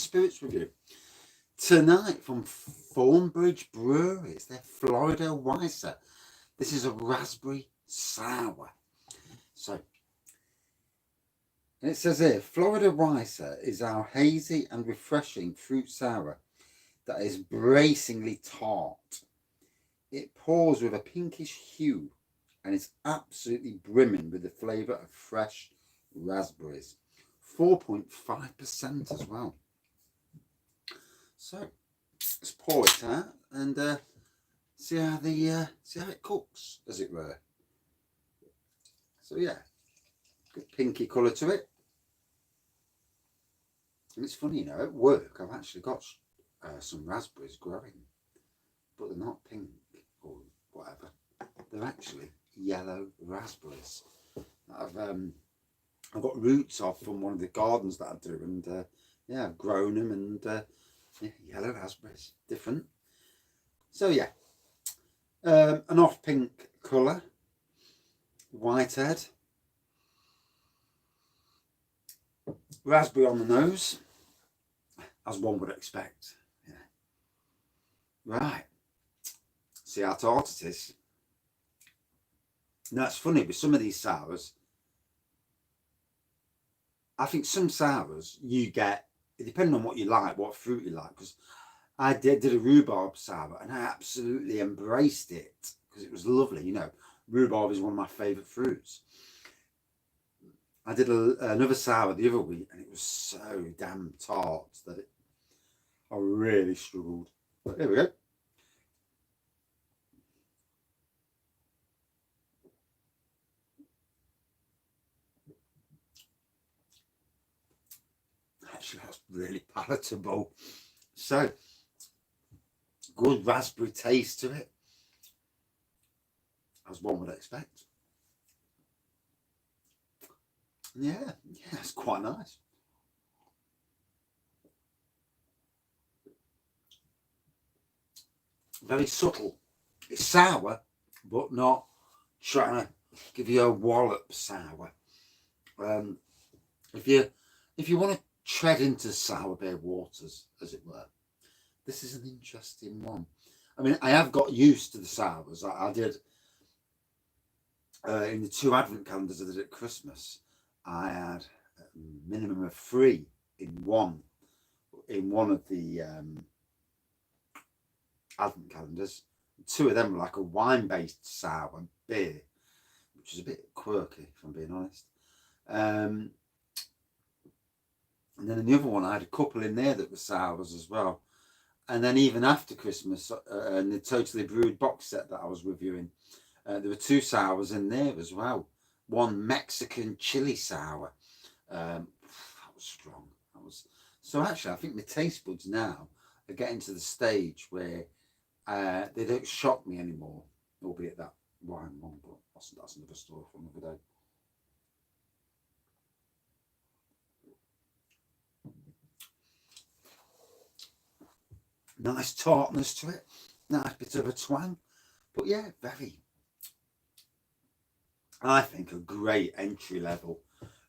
spirits review. Tonight from Thornbridge Brewery. It's their Florida Weisse. This is a raspberry sour. So, and it says here, Florida Weisse is our hazy and refreshing fruit sour that is bracingly tart. It pours with a pinkish hue and is absolutely brimming with the flavour of fresh raspberries. 4.5% as well. So let's pour it out and see how it cooks, as it were. So yeah, good pinky colour to it. And it's funny, you know, at work I've actually got some raspberries growing, but they're not pink or whatever. They're actually yellow raspberries. I've got roots off from one of the gardens that I do, and yeah, I've grown them, and yeah, yellow raspberries, different. So yeah, an off pink colour, white head, raspberry on the nose, as one would expect. Yeah. Right, see how tart it is. Now it's funny with some of these sours. I think some sours you get, depending on what you like, what fruit you like, because I did a rhubarb sour and I absolutely embraced it because it was lovely. You know, rhubarb is one of my favourite fruits. I did another sour the other week and it was so damn tart that I really struggled. But here we go. Actually, that's really palatable. So, good raspberry taste to it, as one would expect. Yeah, it's quite nice. Very subtle. It's sour, but not trying to give you a wallop sour. If you want to tread into sour beer waters, as it were, this is an interesting one. I mean, I have got used to the sours. I did in the 2 advent calendars I did at Christmas. I had a minimum of 3 in one of the advent calendars. 2 of them were like a wine-based sour beer, which is a bit quirky, if I'm being honest. And then in the other one, I had a couple in there that were sours as well. And then even after Christmas, in the Totally Brewed box set that I was reviewing, there were 2 sours in there as well. One Mexican chili sour. That was strong. So actually, I think my taste buds now are getting to the stage where they don't shock me anymore, albeit that wine one, but that's another story for another day. Nice tartness to it, nice bit of a twang, but yeah, very, I think, a great entry level.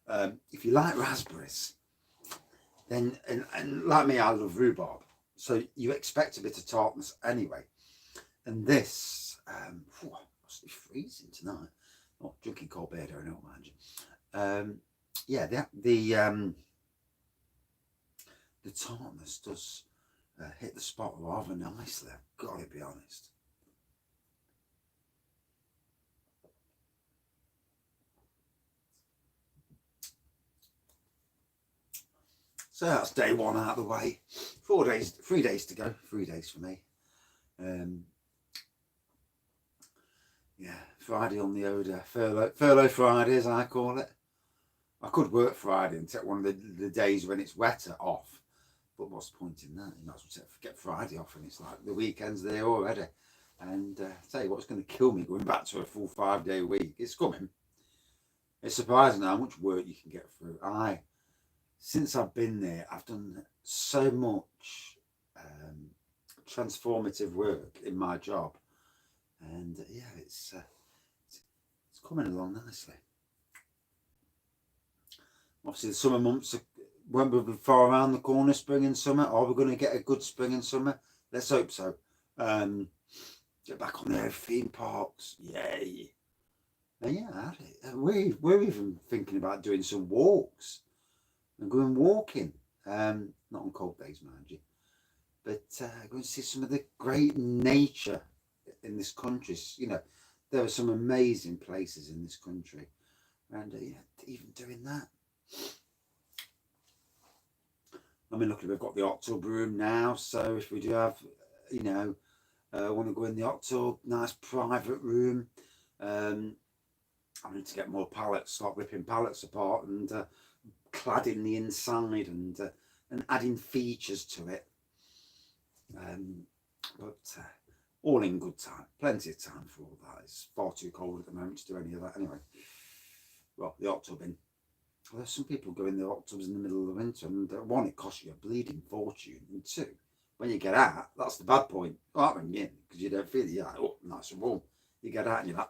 If you like raspberries, then and like me, I love rhubarb, so you expect a bit of tartness anyway. And this, must be freezing tonight. Not drinking cold beer, I don't mind you. Yeah, the tartness does hit the spot rather nicely, I've got to be honest. So that's day 1 out of the way. 4 days, 3 days to go. 3 days for me. Yeah, Friday on the old furlough Friday, as I call it. I could work Friday and take one of the days when it's wetter off, but what's the point in that? You might as well get Friday off, and it's like the weekend's there already. And tell you what's going to kill me going back to a full 5-day week. It's coming. It's surprising how much work you can get through. Since I've been there, I've done so much transformative work in my job, and yeah, it's coming along nicely. Obviously, the summer months won't be far around the corner, spring and summer. Are we going to get a good spring and summer? Let's hope so. Get back on their theme parks. Yay. And yeah, we're even thinking about doing some walks and going walking. Not on cold days, mind you. But going to see some of the great nature in this country. You know, there are some amazing places in this country. And even doing that. I mean, look, we've got the hot tub room now. So if we do have, you know, want to go in the hot tub, nice private room. I need to get more pallets, start ripping pallets apart and cladding the inside and adding features to it. But all in good time, plenty of time for all that. It's far too cold at the moment to do any of that anyway. Well, the hot tubbing. Well, some people go in the hot tubs in the middle of the winter, and one, it costs you a bleeding fortune, and two, when you get out, that's the bad point. Not when you're in, because you don't feel it. You're like, oh, nice and warm. You get out and you're like,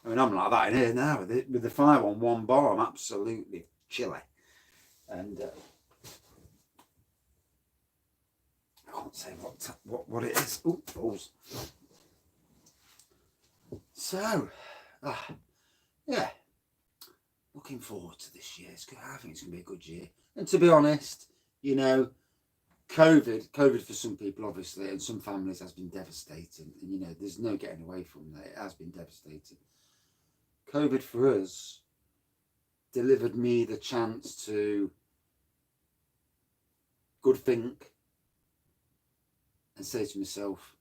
I mean, I'm like that in here now with the fire on 1 bar. I'm absolutely chilly, and I can't say what it is. Oh, balls. So, yeah, looking forward to this year. I think it's going to be a good year. And to be honest, you know, COVID for some people, obviously, and some families has been devastating. And, you know, there's no getting away from that. It has been devastating. COVID for us delivered me the chance to good think and say to myself,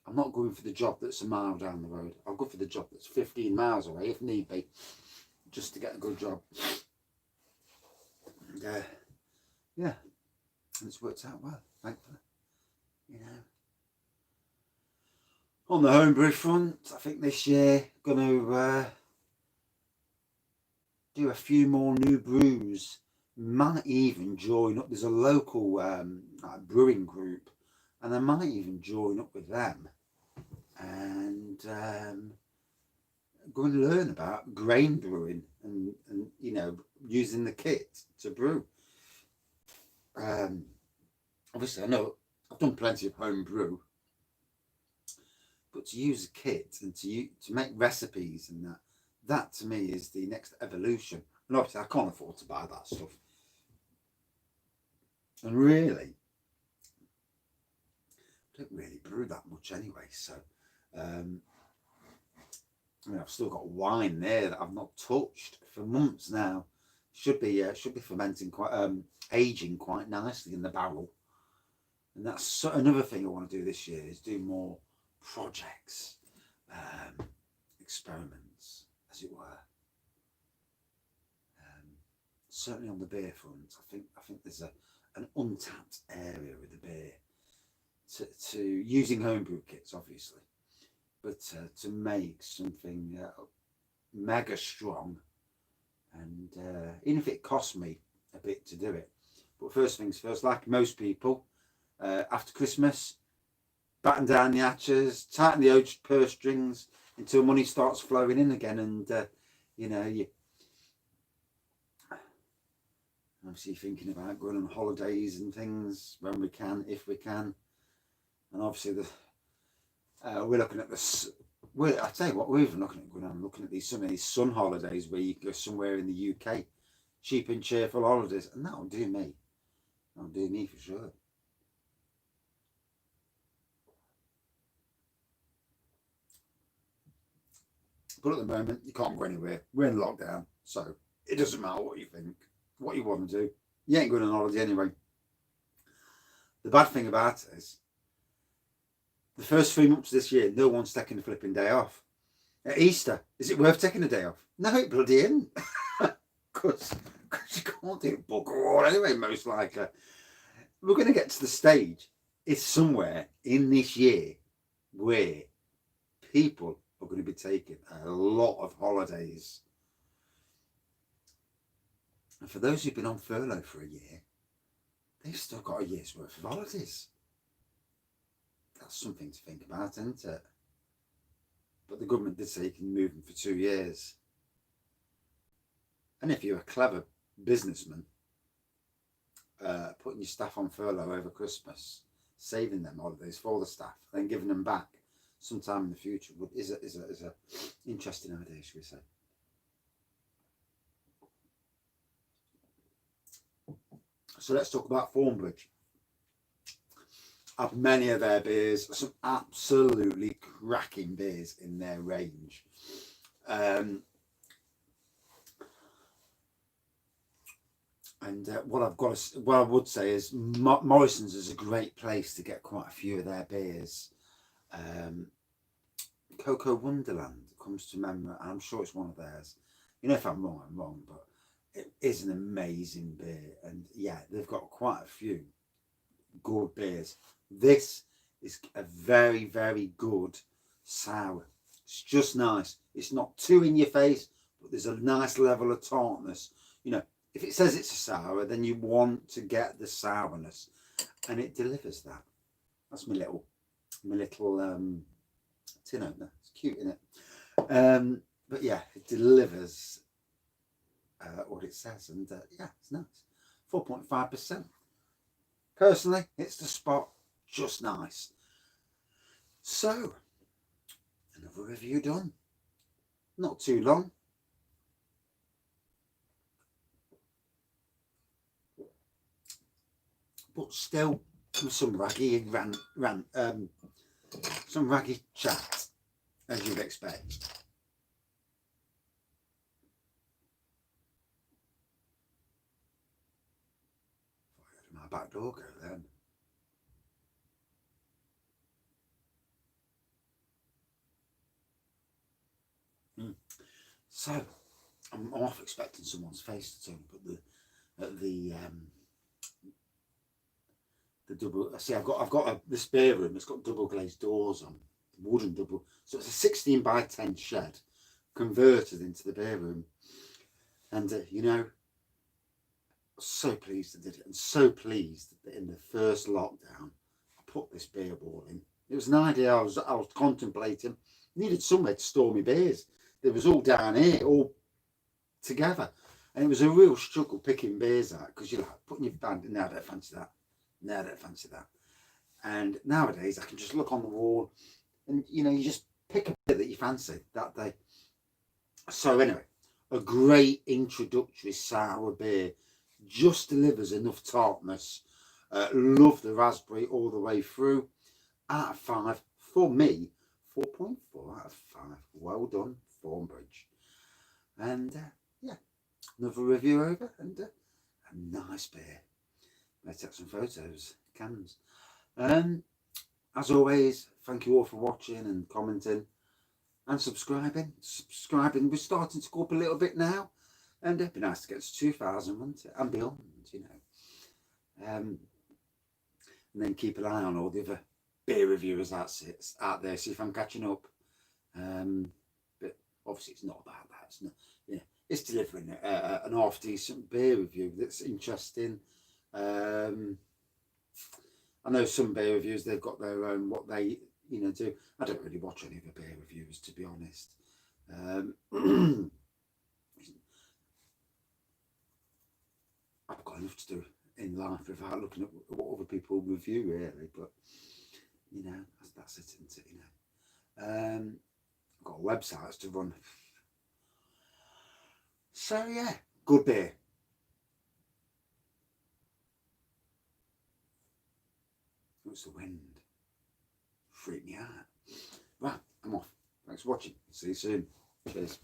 I'm not going for the job that's a mile down the road. I'll go for the job that's 15 miles away, if need be, just to get a good job. And, yeah, and it's worked out well, thankfully. You know, on the homebrew front, I think this year going to do a few more new brews. Might even join up. There's a local brewing group, and I might even join up with them and go and learn about grain brewing and you know, using the kit to brew. Obviously, I know I've done plenty of home brew, but to use a kit and to make recipes and that to me is the next evolution. And obviously, I can't afford to buy that stuff. And really, I don't really brew that much anyway. So, I mean, I've still got wine there that I've not touched for months now. Should be fermenting aging quite nicely in the barrel. And that's another thing I want to do this year, is do more projects, experiments, as it were. Certainly on the beer front, I think there's an untapped area with the beer to using homebrew kits, obviously, but to make something mega strong, and even if it costs me a bit to do it. But first things first, like most people, after Christmas, batten down the hatches, tighten the purse strings until money starts flowing in again, and you know, you obviously thinking about going on holidays and things when we can, if we can. And obviously we're looking at this. I tell you what, we're even looking at some of these sun holidays where you go somewhere in the UK, cheap and cheerful holidays, and that'll do me. That'll do me for sure. But at the moment, you can't go anywhere. We're in lockdown, so it doesn't matter what you think, what you want to do. You ain't going on holiday anyway. The bad thing about it is, the first 3 months of this year, no one's taking a flipping day off. At Easter, is it worth taking a day off? No, it bloody isn't. Because you can't do book or all anyway, most likely. We're going to get to the stage, it's somewhere in this year where people are going to be taking a lot of holidays. And for those who've been on furlough for a year, they've still got a year's worth of holidays. That's something to think about, isn't it? But the government did say you can move them for 2 years. And if you're a clever businessman, putting your staff on furlough over Christmas, saving them holidays for the staff, then giving them back sometime in the future is a interesting idea, should we say. So let's talk about Thornbridge. I've many of their beers, some absolutely cracking beers in their range. And what I would say is Morrison's is a great place to get quite a few of their beers. Cocoa Wonderland comes to memory. I'm sure it's one of theirs. You know, if I'm wrong, but it is an amazing beer. And yeah, they've got quite a few good beers. This is a very, very good sour. It's just nice. It's not too in your face, but there's a nice level of tartness. You know, if it says it's a sour, then you want to get the sourness, and it delivers that. That's my little tin opener. It's cute, isn't it? But yeah, it delivers what it says, and yeah, it's nice. 4.5%. Personally, it's the spot. Just nice. So, another review done. Not too long. But still some raggy some raggy chat, as you'd expect. I heard my back door go then. So I'm off expecting someone's face to turn up at the double. See, I've got this beer room. It's got double glazed doors on, wooden double. So it's a 16 by 10 shed converted into the beer room, and you know, so pleased I did it, and so pleased that in the first lockdown I put this beer wall in. It was an idea I was contemplating. Needed somewhere to store my beers. It was all down here, all together, and it was a real struggle picking beers out, because you're like putting your band. No, I don't fancy that. No, I don't fancy that. And nowadays I can just look on the wall, and you know, you just pick a beer that you fancy that day. So anyway, a great introductory sour beer, just delivers enough tartness. Love the raspberry all the way through. Out of 5 for me. 4.4 out of 5. Well done, Thornbridge. And yeah, another review over, and a nice beer. Let's take some photos, cans. As always, thank you all for watching and commenting and subscribing. We're starting to go up a little bit now, and it'd be nice to get to 2,000, wouldn't it? And beyond, you know. And then keep an eye on all the other beer reviewers out there, see if I'm catching up. But obviously it's not about that. It's not, you know, it's delivering an half decent beer review that's interesting. I know some beer reviews, they've got their own, what they, you know, do. I don't really watch any of the beer reviews, to be honest. I've got enough to do in life without looking at what other people review, really. But you know, that's it, isn't it? You know, I've got websites to run. So yeah, good beer. It's the wind. Freak me out. Right, I'm off. Thanks for watching. See you soon. Cheers.